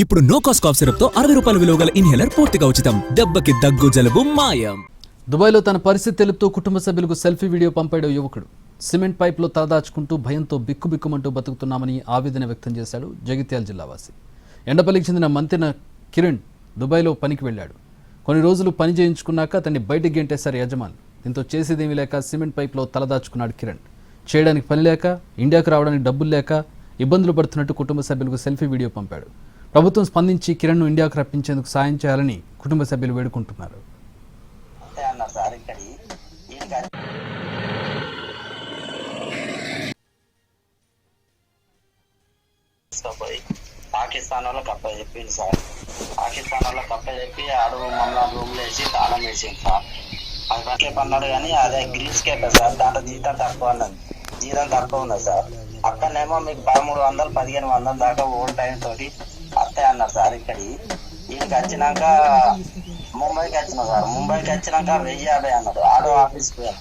ఇప్పుడు no cost cough syrup తో 60 రూపాయల విలువ గల ఇన్హేలర్ పూర్తిగా ఉచితం. దెబ్బకి దగ్గు జలుబు మాయం. దుబాయ్లో తన పరిస్థితి తెలుపుతూ కుటుంబ సభ్యులకు సెల్ఫీ వీడియో పంపాడు యువకుడు. సిమెంట్ పైప్లో తలదాచుకుంటూ భయంతో బిక్కుబిక్కుమంటూ బతుకుతున్నామని ఆవేదన వ్యక్తం చేశాడు జగిత్యాల జిల్లావాసి. ఎండపల్లికి చెందిన మంతెన కిరణ్ దుబాయ్లో పనికి వెళ్ళాడు. కొన్ని రోజులు పని చేయించుకున్నాక అతన్ని బయటికి గెంటేశారు యజమానులు. దీంతో చేసేదేమీ లేక సిమెంట్ పైప్లో తలదాచుకున్నాడు కిరణ్. చేయడానికి పని లేక, ఇండియాకు రావడానికి డబ్బులు లేక ఇబ్బందులు పడుతున్నట్టు కుటుంబ సభ్యులకు సెల్ఫీ వీడియో పంపాడు. ప్రభుత్వం స్పందించి కిరణ్ను ఇండియాకు రప్పించేందుకు సాయం చేయాలని కుటుంబ సభ్యులు వేడుకుంటున్నారు. పాకిస్తాన్ వాళ్ళకి అప్ప చెప్పింది సార్. పాకిస్తాన్ వాళ్ళకి అప్ప చెప్పి ఆడు మమ్మల్ని రూమ్లో వేసి తాళం వేసింది సార్. అది పట్లేపు అన్నాడు కానీ అదే గ్రీస్ కేపే సార్. దాంట్లో జీతం తక్కువ ఉన్నది, జీతం తక్కువ ఉన్నది సార్. అక్కడనేమో మీకు 1300 1500 దాకా ఓవర్ టైం తోటి వస్తాయి అన్నారు సార్. ఈయనకి వచ్చినాక ముంబైకి వచ్చినా సార్. ముంబైకి వచ్చినాక 1050 అన్నాడు. ఆడో ఆఫీస్కి పోయాను.